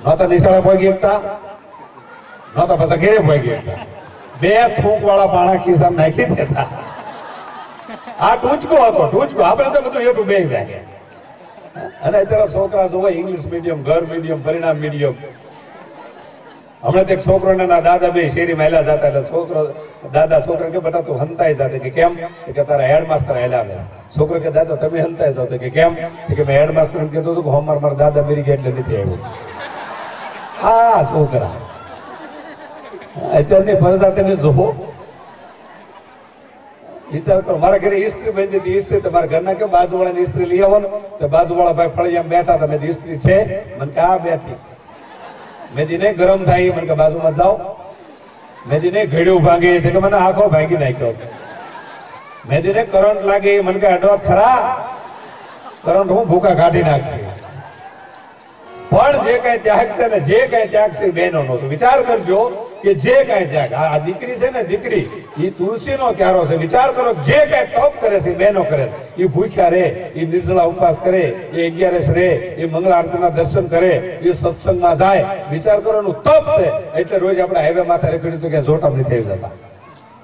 નહોતા નિશાળે પહોંચી શકતા, નહોતા બધા ઘેરે પહોંચી શકતા. 2 થૂંક વાળા પાણા ખિસ્સામાં નાખી દેતા. આ ટૂચકો હતો, ટૂચકો. આપણે તો બધું એટલું બે જાય. અને અત્યારે છોકરા જોવે ઇંગ્લિશ મીડિયમ, ઘર મીડિયમ, પરિણામ મીડિયમ. હમણાં એક છોકરો ને દાદા બે શેરી મેલા જતા, એટલે છોકરો દાદા છોકરા કે બેટા તું હંતાઈ જાતે, કે કેમ? કે તારા હેડમાસ્ટર હેલા ગયા. છોકરો કે દાદા તમે હંતાઈ જાવ, કે કેમ? કે મેં હેડમાસ્ટર એમ કીધું હતું કે હોમર મારા દાદા મેરી ગયા એટલે નથી આવ્યું. આ છોકરા અત્યારની ફરજા તમે જોવો. વિચાર કરો, મારા ઘરે ઇસ્ત્રી બની હતી. ઇસ્ત્રી તમારા ઘરના કે બાજુવાળાની ઇસ્ત્રી લઈ આવો ને, તો બાજુવાળા ભાઈ ફળિયામાં બેઠા હતા. મેં ઇસ્ત્રી છે? મને કે આ બેઠી. મેં દીને ગરમ થાય, મને કે બાજુમાં જાઓ. મેં દીને ઘડ્યું ભાંગી, કે મને આખો ભાંગી નાખ્યો. મેં દીને કરંટ લાગે, મને કે અડવા ખરા, કરંટ હું ભૂકા કાઢી નાખશે. પણ જે કઈ ત્યાગ છે ને, જે કઈ ત્યાગ છે બહેનો નો. વિચાર કરજો કે જે કઈ ત્યાગ, આ દીકરી છે ને, દીકરી એ તુલસી નો ક્યારો છે. વિચાર કરો, જે કઈ તપ કરે છે બહેનો કરે, એ ભૂખ્યા રે, એ નિર્જળા ઉપવાસ કરે, એ 11 રે, એ મંગળ આરતીના દર્શન કરે, એ સત્સંગમાં જાય. વિચાર કરો એનું તપ છે. એટલે રોજ આપણે હાઈવે માથે રેકડી તો ક્યાં જોટા નથી થઈ જતા.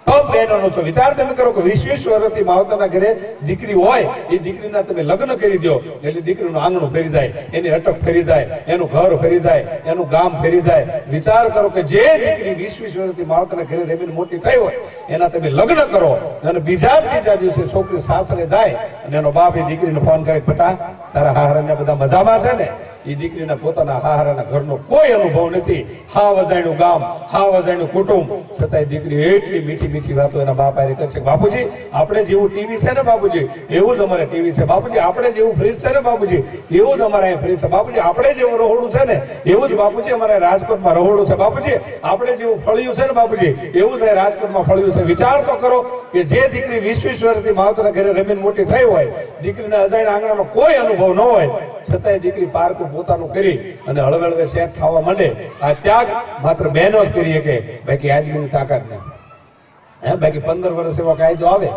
તપ બહેનો છો. વિચાર તમે કરો કે 20 વર્ષથી માવતરના ઘરે દીકરી હોય, એ દીકરીના તમે લગ્ન કરી દો એટલે દીકરીનું આંગણું ફેરી જાય, એની અટક ફેરી જાય, એનું ઘર ફેરી જાય, એનું ગામ ફેરી જાય. વિચાર કરો કે જે દીકરી 20 વર્ષથી માવતરના ઘરે રેમીને મોટી થઈ હોય, એના તમે લગ્ન કરો અને ત્રીજા દિવસે છોકરી સાસરે જાય અને એનો બાપ એ દીકરીને ફોન કરે, બેટા તારા હાહરાને બધા મજામાં છે ને? એ દીકરીના પોતાના હાહરાના ઘરનો કોઈ અનુભવ નથી. હા વજાણ્યું ગામ, હા વજાણ્યું કુટુંબ, છતાંય દીકરી એટલી મીઠી મીઠી વાતો એના બાપ આરે કરશે. બાપુજી આપણે જેવું ટીવી છે ને બાપુજી, એવું જ અમારે ટીવી છે. બાપુજી આપણે જેવું ફ્રીજ છે ને બાપુજી, એવું જ અમારે અહીં ફ્રીજ છે. બાપુજી આપણે જેવું રહોડું છે ને, એવું જ બાપુજી અમારે રાજકોટમાં રહોડું છે. બાપુજી આપણે જેવું ફળિયું છે ને બાપુજી, એવું જ રાજકોટમાં ફળિયું છે. વિચાર તો કરો કે જે દીકરી 20 વર્ષથી માવતરના ઘરે રમીને મોટી થઈ હોય, દીકરીના અજાણ્યા આંગણાનો કોઈ અનુભવ ન હોય, છતાંય દીકરી પારકું પોતાનું કરી અને હળવે હળવે સેટ થવા માંડે. આ ત્યાગ માત્ર બહેનો જ કરી શકે, બાકી આદમીની તાકાત નહીં. બાકી 15 વર્ષ એવો કાયદો આવે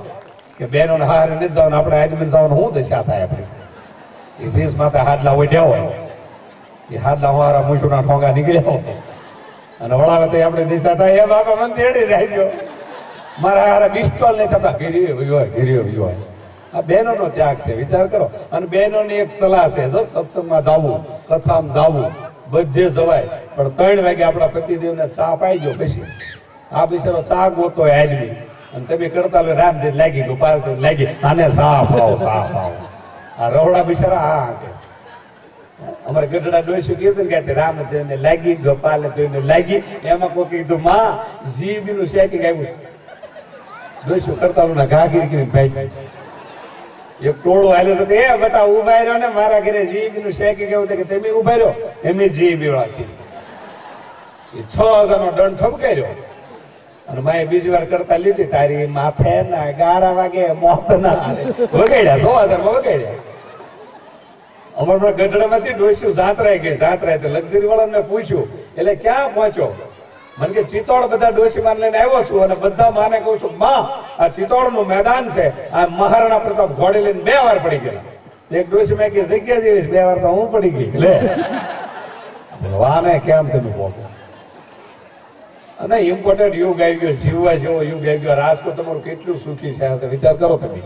કે બહેનોને હારે નથી જવાનું, આપણે આદમીને જવાનું શું દશા થાય? આપણે એ શીશ માથે હાડલા ઓઢ્યા હોય, એ હાડલા મારા મૂછુના ઠોંગા નીકળ્યા હોય અને વળાવે આપણે દિશા થાય, એ બાપા મને તેડી જાય. મારા હારે પિસ્તોલ નહીં થતા, ઘેરી હોય. આ બહેનો નો ત્યાગ છે. વિચાર કરો. અને બહેનોની એક સલાહ છે, જો સત્સંગમાં જવું, કથામાં જવું, બધે જવાય, પણ 3 વાગે આપણા પતિદેવને ચા પાઈ ગયો પછી આ બિચારો ચા ગોતો આદમી, અને તમે કરતા લો રામદેવ લાગી ગયો, પાર્વતી લાગી, આને સા પાવો, સા પાવો. આ રવડા બિચારા આ કે અમારે ગઢડા ડોસી કીધું કે રામદેવને લાગી, ગોપાલદેવને લાગી. એમાં કોઈ કીધું માં જીબી નું શેકિંગ આવ્યું. ડોસી કરતા લો ના ઘાગીર કરીને ભાઈ એક ટોળું હાલ્યો તો, એ બેટા ઉભા રહ્યો ને, મારા ઘરે જીબી નું શેકી કેવું કે તમે ઉભા રહ્યો, એમની જીબી વાળા છે. 6000 નો દંડ ઠપકાર્યો અને માએ બીજી વાર કરતા લીધી, તારી માથે ના 11 વાગે મોત ના વગાડ્યા, 6000 માં વગાડ્યા. અમારા ગઢડામાંથી ડોસ્યું જાત્રાએ ગઈ. જાત્રાએ તો લક્ઝરી વાળાને પૂછ્યું, એટલે ક્યાં પહોંચ્યો? મને કે ચિત્તોડ બધા ડોસી માન લઈને આવ્યો છું અને બધા માને કહું છું, માં આ ચિત્તોડ નું મેદાન છે, આ મહારાણા પ્રતાપ ઘોડે લઈને 2 વાર પડી ગયેલા. એક ડોસી મેં કે જગ્યા જેવી 2 વાર તો હું પડી ગઈ. લે વાને કેમ તમે પહોંચો? અને ઇમ્પોર્ટન્ટ યુગ આવી ગયો, જીવવા જેવો યુગ આવી ગયો. રાજકોટ તમારું કેટલું સુખી છે, વિચાર કરો તમે.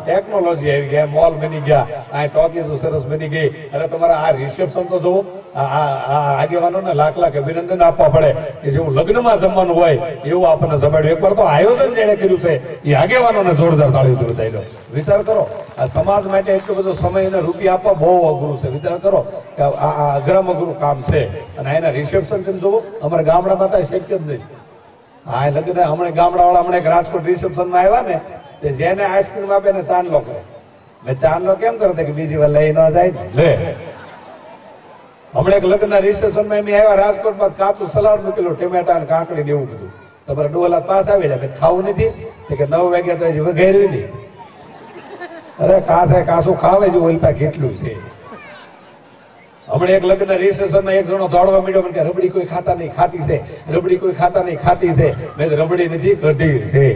ટેકનોલોજી આવી ગયા, મોલ બની ગયા, આ ટોકીઝ સરસ બની ગઈ. અને તમારા આ રિસેપ્શન તો જુઓ, આગેવાનોને લાખ લાખ અભિનંદન આપવા પડે કે જેવું લગ્નમાં જમવાનું હોય એવું આપણને જમાડ્યું. એકવાર તો આયોજન જેને કર્યું છે એ આગેવાનોને જોરદાર તાળીઓ બતાવી દો. વિચાર કરો, આ સમાજ માટે એટલો બધો સમય અને રૂપિયા આપવા બહુ અઘરું છે. વિચાર કરો કે આ અઘરામ અઘરું કામ છે. અને એના રિસેપ્શન તમે જુઓ, અમારા ગામડામાં તો શક્ય જ નહીં. હા લગ્ન હમણાં ગામડાવાળા હમણાં એક રાજકોટ રિસેપ્શનમાં આવ્યા ને, જેને આઈસ્ક્રીમ આપે ને ચાંદલો કરે. મેં ચાંદલો કેમ કરતા કે બીજી વાર લઈ ન જાય. લે હમણાં એક લગ્નના રિસેપ્શનમાં એમ આવ્યા રાજકોટમાં, કાચું સલાડ મૂકેલું, ટમેટા અને કાંકડી એવું બધું. તમારે ડોલા પાસ આવી જાય, ખાવું નથી કે 9 વાગ્યા તો હજી વઘાર્યું નહીં. અરે કાસું ખાવે છે, ઓલપા કેટલું છે. હમણાં એક લગ્ન રિસેપ્શનમાં એક જણો દોડવા માંડ્યો, મને કે રબડી કોઈ ખાતા નહીં, ખાટી છે. રબડી કોઈ ખાતા નહીં, ખાટી છે. મેં રબડી નથી, કઢી છે.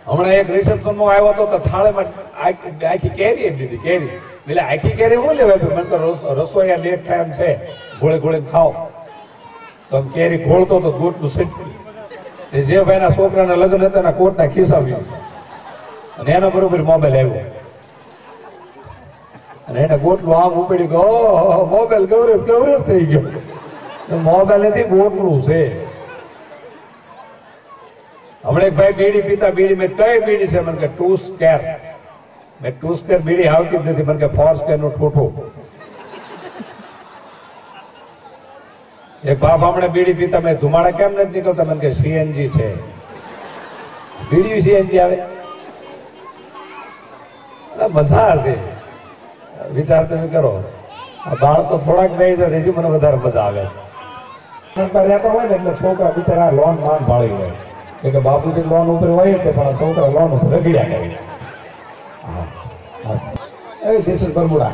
હમણાં એક રિસેપ્શનમાં આવ્યો હતો તો થાળીમાં આખી કેરી એમ દીધી, કેરી એટલે આખી કેરી હું લેવાય? મને તો રસોઈયા લેટ ટાઈમ છે, ગોળે ગોળે ખાઓ. તો કેરી ખોળતો તો ગોટનું સટકી. જે ભાઈના છોકરાના લગ્ન હતા એના કોટના ખિસ્સાવ્યું અને એના બરોબર મોબાઈલ આવ્યો અને એને ગોટનું આમ ઉપડી ગયો. મોબાઈલ ગૌરવ થઈ ગયો. મોબાઈલ નથી, ગોટનું છે. હમણાં એક ભાઈ બીડી પીતા, બીડી મેં કઈ બીડી છે? મને કે ટુ સ્કેર. મેં ટુ સ્કેર બીડી આવતી જ નથી. મને કે ફોર સ્કેર નું ઠોઠું. એક બાપ હમણાં બીડી પીતા, મેં ધુમાડા કેમ નથી નીકળતા? મને કે સીએનજી છે. બીડી સીએનજી આવે? મજા આવે. વિચાર તમે કરો. આ બાળ તો થોડાક નહીં તો હજી મને વધારે મજા આવે. રહેતા હોય ને એટલે છોકરા બિચારા લોન માન ભાળી હોય કે બાપુજી લોન ઉપર હોય તે પણ છોકરા લોન ઉપર રગડ્યા કરે. બરમુડા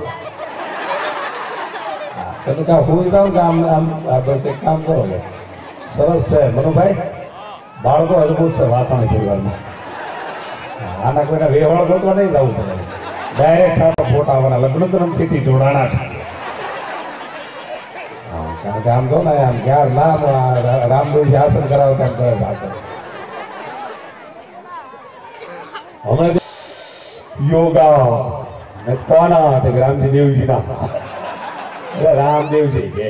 તમે કામ હું જાઉં કે આમ કામ કરો છો. સરસ છે મનુભાઈ. બાળકો અદભુત છે વાસણ પરિવારમાં. આના કોઈને વેવાળ ગોતવા નહીં જવું પડે. ડાયરેક્ટ સારા ફોટા આવવાના. લગ્ન થી જોડાણા છે. કારણ કે આમ જો ને આમ ક્યાર નામ રામદેવજી આસન કરાવતા એમ કરે ભાષણ. હમણાં યોગા કોના રામજી દેવજી ના રામદેવજી કે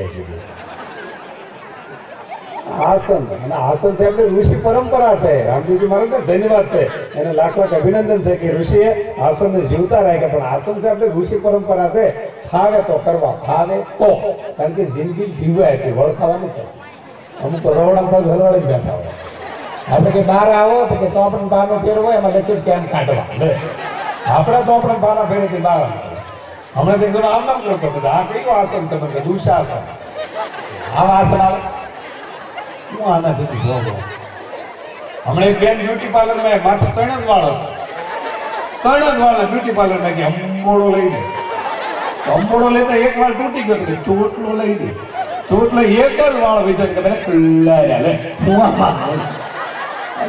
આસન. અને આસન છે એટલે ઋષિ પરંપરા છે. રામદેવજી મહારાજ ધન્યવાદ છે, એને લાખ લાખ અભિનંદન છે કે ઋષિએ આસન ને જીવતા રાખ્યા. પણ આસન છે એટલે ઋષિ પરંપરા છે. ફાવે તો કરવા, ફાવે તો. કારણ કે જિંદગી જીવવાય એટલી વળખાવાની છે. અમુક તો રવડા પગ હલવાડી બેઠા હોય. આપણે કે બહાર આવો તો કે ચોપડ બહારનો ફેરવો એમાં લખ્યું કેમ કાઢવા. આપણે ચોપડ બહારના ફેરેથી બહાર હમણાં તો આમ નામ કરતો બધા. આ કયું આસન છે? મને દુશાસન. આવા આસન આવે? હું આનાથી હમણાં એક બેન બ્યુટી પાર્લરમાં માથે 3 જ વાળ હતો. 3 જ વાળ બ્યુટી પાર્લરમાં કે અંબોડો લઈ દે. અંબોડો લેતા એક વાળ તૂટી ગયો કે ચોટલો લઈ દે. ચોટલો એક જ વાળ વિચાર કે મને ખુલ્લા લે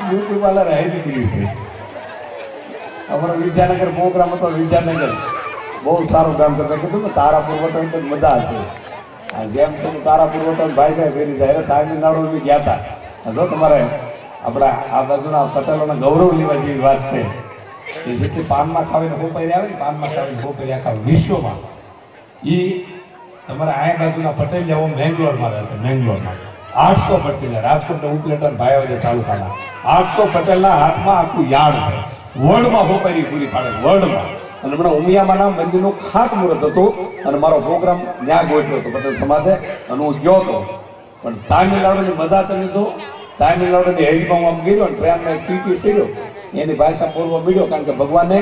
બ્યુટી પાર્લર આવી ગયું છે. અમારો વિદ્યાનગર પ્રોગ્રામ હતો. વિદ્યાનગર બહુ સારું કામ કરતા. કીધું ને તારાપુર વટન મજા હશે. જેમ તમે તારાપુર વટન ભાઈ સાહેબ ફેરી જાય તામિલનાડુ ગયા હતા. જો તમારે આપણા આ બાજુના પટેલોના ગૌરવ લેવા જેવી વાત છે. એ જેટલી પાનમાં ખાવીને હોપરી આવે ને, પાનમાં ખાવીને હોપરી આખા વિશ્વમાં એ તમારા આ બાજુના પટેલ જેવો મેંગ્લોરમાં રહેશે. મેંગ્લોરમાં 800 પટેલ, રાજકોટના ઉપલેટા ભાઈ તાલુકાના 800 પટેલના હાથમાં આખું યાર્ડ છે. વર્લ્ડમાં હોપરી પૂરી પાડે, વર્લ્ડમાં. અને હમણાં ઉમિયામાં મંદિરનું ખાતમુહૂર્ત હતું અને મારો પ્રોગ્રામ ત્યાં ગોઠવ્યો હતો પટેલ સમાજે અને હું ગયો હતો. પણ તામિલનાડુની મજા તમે જો. તામિલનાડુની હેરીમાં આમ ગયો ને ટ્રેનમાં ટીટી સીડ્યો, એની ભાષા બોલવા મળ્યો. કારણ કે ભગવાને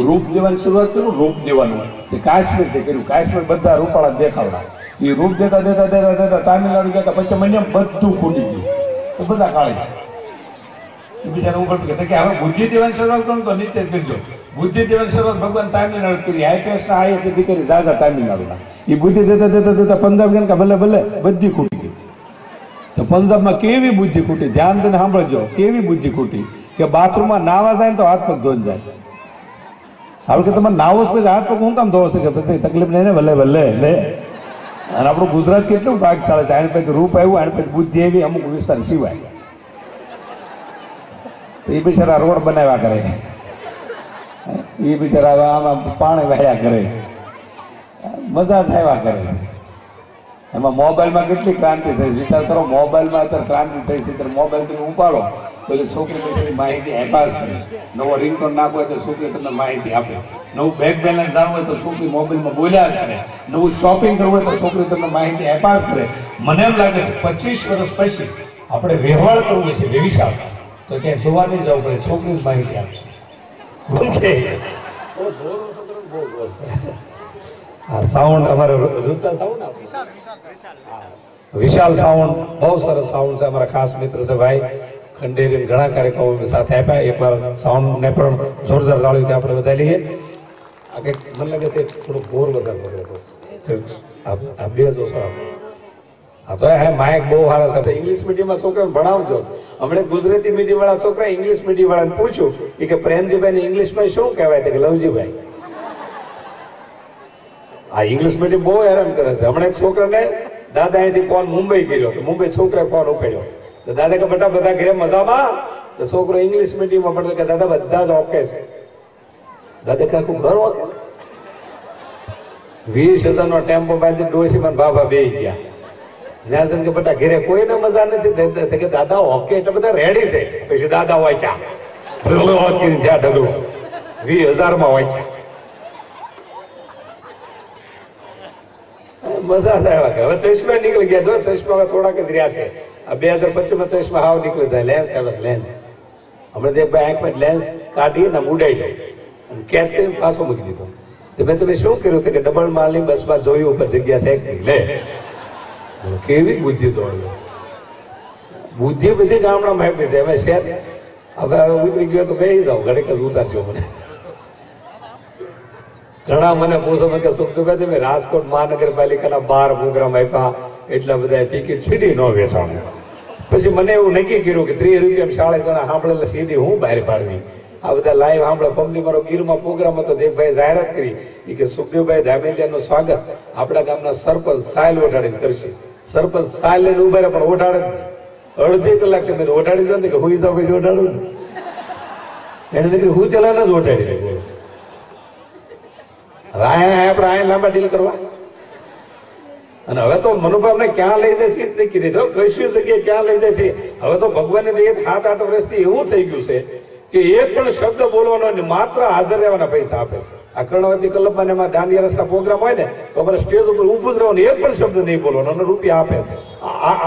રૂપ દેવાની શરૂઆત કર્યું. રૂપ દેવાનું એ કાશ્મીરથી કર્યું. કાશ્મીર બધા રૂપાળા દેખાવડા. એ રૂપ દેતા દેતા દેતા દેતા તામિલનાડુ જતા પછી મને બધું ખૂટી ગયું. તો બધા કાઢી બિચારા ઉપર કે હવે બુદ્ધિ દેવાની શરૂઆત કરો તો નીચે કરજો. બુદ્ધિ દેવાની શરૂઆત ભગવાન તામિલનાડુ કરી. આઈપીએસ ના આઈએસ અધિકારી દાદા તામિલનાડુના એ બુદ્ધિ દેતા દેતા દેતા પંજાબ ગયા કે ભલે ભલે બધી ખૂટી ગઈ. તો પંજાબમાં કેવી બુદ્ધિ ખૂટી, ધ્યાન દઈને સાંભળજો. કેવી બુદ્ધિ ખૂટી કે બાથરૂમમાં નાવા જાય ને તો હાથ પગ ધોઈ જાય. હવે કે તમે નાવો પછી હાથ પગ હું કામ ધોવો છો કે તકલીફ નહીં ને ભલે ભલે લે. અને આપણું ગુજરાત કેટલું ભાગશાળી છે. આને પછી રૂપ આવ્યું, આને પછી બુદ્ધિ આવી અમુક વિસ્તાર સિવાય. એ બિચારા રોડ બનાવ્યા કરે, એ બિચારા આમાં પાણી વહ્યા કરે, મજા થયા કરે. એમાં મોબાઈલમાં કેટલી ક્રાંતિ થઈ. વિચાર કરો, મોબાઈલમાં અત્યારે ક્રાંતિ થઈ છે. ત્યારે મોબાઈલ તમે ઉપાડો તો એટલે છોકરી પાસેની માહિતી એપાસ કરે. નવો રિંગટોન નાખવો હોય તો છોકરી તમને માહિતી આપે. નવું બેંક બેલેન્સ જાણવું હોય તો છોકરી મોબાઈલમાં બોલ્યા જ કરે. નવું શોપિંગ કરવું હોય તો છોકરી તમને માહિતી એપાસ કરે. મને એમ લાગે છે 25 વર્ષ પછી આપણે વ્યવહાર કરવું છે વ્યવસાય તો ક્યાંય જોવા નહીં જવું પડે, છોકરી જ માહિતી આપશે. સાઉન્ડ અમારે વિશાલ સાઉન્ડ બહુ સરસ સાઉન્ડ છે. અમારા ખાસ મિત્ર છે ભાઈ ખંડેરી. ઘણા કાર્યક્રમો સાથે આપ્યા. એકવાર સાઉન્ડ ને પણ જોરદાર તાળીઓથી આપણે વધારી લઈએ. આ કંઈક મને લાગે છે થોડું બોર વધારે પકડે. આ બે જોશો હા તો હે માઇક બહુ સારા છે. ઇંગ્લિશ મીડિયમમાં છોકરાને ભણાવજો. હમણાં ગુજરાતી મીડિયમ વાળા છોકરા ઇંગ્લિશ મીડિયમ વાળાને પૂછ્યું કે પ્રેમજીભાઈ ને ઇંગ્લિશમાં શું કહેવાય? કે લવજીભાઈ. આ ઇંગ્લિશ મીડિયમ બહુ હેરાન કરે છે. હમણાં એક છોકરાને દાદા અહીંથી ફોન મુંબઈ કર્યો તો મુંબઈ છોકરાએ ફોન ઉપાડ્યો તો દાદા કે બેટા બધા ઘરે મજામાં? તો છોકરો ઇંગ્લિશ મીડિયમમાં પડતો કે દાદા બધા જ ઓકે છે. દાદા કાકું ઘર ઓકે? 20,000 નો ટેમ્પો બાંધી ડોશીમાં બાબા બે ગયા. જ્યાં જઈને કે બેટા ઘરે કોઈને મજા નથી કે દાદા ઓકે એટલે બધા રેડી છે. પછી દાદા હોય ક્યાં ત્યાં ઢગલો 20,000 માં હોય ક્યાં મજા આવ્યા કે હવે ચશ્મા નીકળી ગયા. જો ચશ્મા થોડાક જ રહ્યા છે. આ 2025 માં ચશ્મા હાવ નીકળી જાય. લેન્સ આવે લેન્સ. હમણાં જે આંખમાં લેન્સ કાઢી ને ઉડાઈ ગયો અને કેચ કરીને પાછો મૂકી દીધો. મેં તમે શું કર્યું કે ડબલ માલની બસમાં જોયું ઉપર જગ્યા છે લે કેવી બુદ્ધિ દોડ્યો. બુદ્ધિ બધી ગામડામાં આપી છે. હવે શેર હવે ઉતરી ગયો તો બેસી જાઓ ઘડીક જ ઉતારજો મને. ઘણા મને પૂછો કે સુખદુભાઈ તમે રાજકોટ મહાનગરપાલિકાના 12 પ્રોગ્રામ આપ્યા એટલા બધા ટિકિટ સીડી ન વેચાણ. પછી મને એવું નક્કી કર્યું કે 30 રૂપિયા શાળે જણા સાંભળેલા સીડી હું બહાર પાડવી. આ બધા લાઈવ સાંભળે. પમદી મારો ગીરમાં પ્રોગ્રામ હતો દેવભાઈ જાહેરાત કરી કે સુખદેવભાઈ ધામેલિયાનું સ્વાગત આપણા ગામના સરપંચ સાયલ ઓઢાડીને કરશે. સરપંચ સાયલ લઈને ઉભા રહે પણ ઓઢાડે અડધી કલાક તમે ઓઢાડી દો ને કે હુઈ જાવ પછી ઓઢાડું ને એને દીકરી હું ચલાને જ ઓઢાડી દે. હવે આપણે અહીંયા લાંબા ડીલ કરવા અને હવે તો મનોભાવને ક્યાં લઈ જાય છે એ જ નક્કી નહીં. કઈ જગ્યાએ ક્યાં લઈ જાય છે. હવે તો ભગવાનને 7-8 વર્ષથી એવું થઈ ગયું છે કે એક પણ શબ્દ બોલવાનો માત્ર હાજર રહેવાના પૈસા આપે. આ કર્ણવતી કલબમાં એમાં દાંડિયા રસના પ્રોગ્રામ હોય ને તો અમારે સ્ટેજ ઉપર ઊભું જ રહેવાનું, એક પણ શબ્દ નહીં બોલવાનો અને રૂપિયા આપે.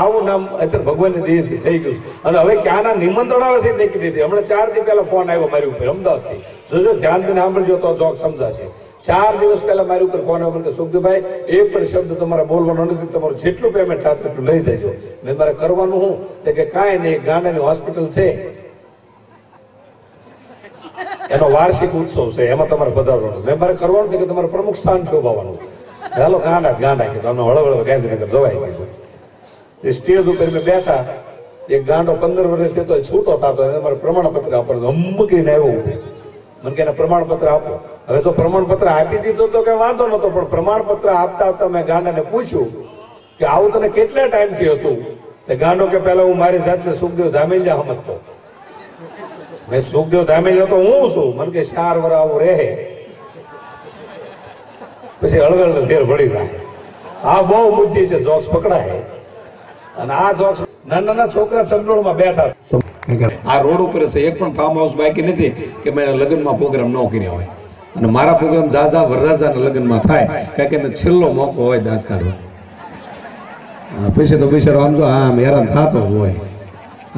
આવું નામ અત્યારે ભગવાનની દયાથી થઈ ગયું. અને હવે ક્યાંના નિમંત્રણ આવે છે નક્કી દીધી. હમણાં 4 દી પહેલા ફોન આવ્યો મારી ઉપર અમદાવાદથી. જોજો ધ્યાન દઈને સાંભળજો તો જોક સમજાશે. 4 દિવસ પહેલા મારી ઉપર ફોન આવ્યો કે સુખદેવભાઈ એક પણ શબ્દ તમારે બોલવાનો નથી, તમારું જેટલું પેમેન્ટ થતું એટલું લઈ જજો. મેં મારે કરવાનું હું કે કાંઈ નહીં, ગાંડાની હોસ્પિટલ છે એનો વાર્ષિક ઉત્સવ છે એમાં તમારે પધારવાનું. મેં મારે કરવાનું કે તમારે પ્રમુખ સ્થાન શોભાવવાનું. ચાલો ગાંડા કીધું અમે હળવળ ગાંધીનગર જવાય કીધું. સ્ટેજ ઉપર મેં બેઠા એક ગાંડો 15 વર્ષથી તો છૂટો થતો એને મારે પ્રમાણપત્ર આપવાનું અમુકીને આવ્યો. મને કે પ્રમાણપત્ર આપો. હવે તો પ્રમાણપત્ર આપી દીધું તો કઈ વાંધો નતો પણ પ્રમાણપત્ર આપતા મેં ગાંડાને પૂછ્યું કે આવું તને કેટલા ટાઈમથી હતું? ગાંડો કે પેલા હું મારી જાતને સુખદેવ ધામેલિયા સમજતો. મેં સુખદેવ ધામેલિયા તો હું છું. મને કે 4 વર્ષ આવું રહે પછી હળવેળ ફેર પડી જાય. આ બહુ બુદ્ધિ છે. જોક્સ પકડાય અને આ જોક્સ નાના છોકરા ચંડોળમાં બેઠા. આ રોડ ઉપર છે એક પણ ફાર્મ હાઉસ બાકી નથી કે મેં લગ્નમાં પ્રોગ્રામ ન કર્યા હોય. અને મારા પ્રોગ્રામ જાજા વરરાજાના લગ્નમાં થાય કારણ કે છેલ્લો મોકો હોય દાંત કાઢવા. પછી તો બિચારો આમ જો આમ હેરાન થતો જ હોય.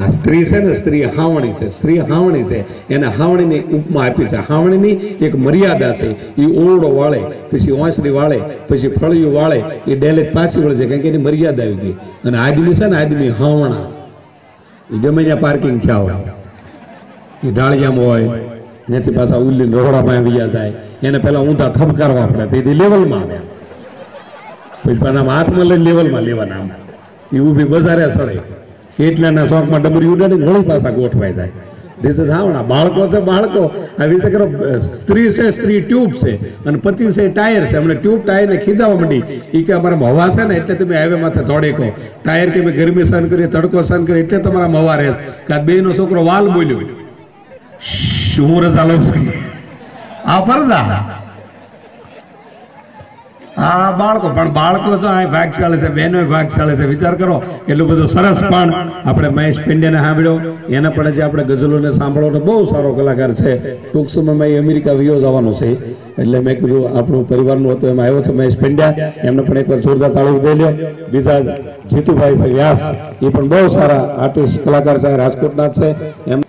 આ સ્ત્રી છે ને સ્ત્રી હાવણી છે. સ્ત્રી હાવણી છે એને હાવણીની ઉપમા આપી છે. હાવણીની એક મર્યાદા છે. એ ઓરડો વાળે પછી ઓંસડી વાળે પછી ફળિયું વાળે એ ડેલે પાછી વળે છે કારણ કે એની મર્યાદા આવી ગઈ. અને આદમી છે ને આદમી હાવણા એ ગમે ત્યાં પાર્કિંગ થયા હોય એ ઢાળિયામાં હોય ત્યાંથી પાછા ઉલ્લી રોડામાં આવી જાય એને પેલા ઊંધા થપકારવા પડે તેથી લેવલમાં આવ્યા પછી પાછા હાથમાં લઈને લેવલમાં લેવાના આમ એ ઊભી બજારે સડે એટલાના શોખમાં ડબરી ઉડાડી ઘણી પાછા ગોઠવાઈ જાય. ધીસ ઇઝ હાવણા. બાળકો છે બાળકો આવી રીતે કરો. સ્ત્રી છે સ્ત્રી ટ્યુબ છે અને પતિ છે ટાયર છે. અમને ટ્યુબ ટાયરને ખીજાવા માંડી એ કે અમારા હવા છે ને એટલે તમે હાઈવે માથે દોડે કહો. ટાયર કે ગરમી સહન કરી તડકો સહન કરી એટલે તમારા હવા રહે કે આ બેનો છોકરો વાલ બોલ્યો શું રજા લઉં આ પરદા આ બાળકો પણ બાળકો તો આ ભાગશાળી છે. બહેનો ભાગશાળી છે. વિચાર કરો એટલું બધું સરસ. પણ આપણે મહેશ પંડ્યાને સાંભળ્યો એના પણ જે આપણે ગઝલોને સાંભળવાનો બહુ સારો કલાકાર છે. ટૂંક સમયમાં એ અમેરિકા વિયો જવાનો છે એટલે મેં કીધું આપણું પરિવારનું હતું એમાં આવ્યો છે મહેશ પંડ્યા. એમને પણ એકવાર જોરદાર તાળી દઈ લ્યો. બીજા જીતુભાઈ છે વ્યાસ એ પણ બહુ સારા આર્ટિસ્ટ કલાકાર છે રાજકોટના છે. એમ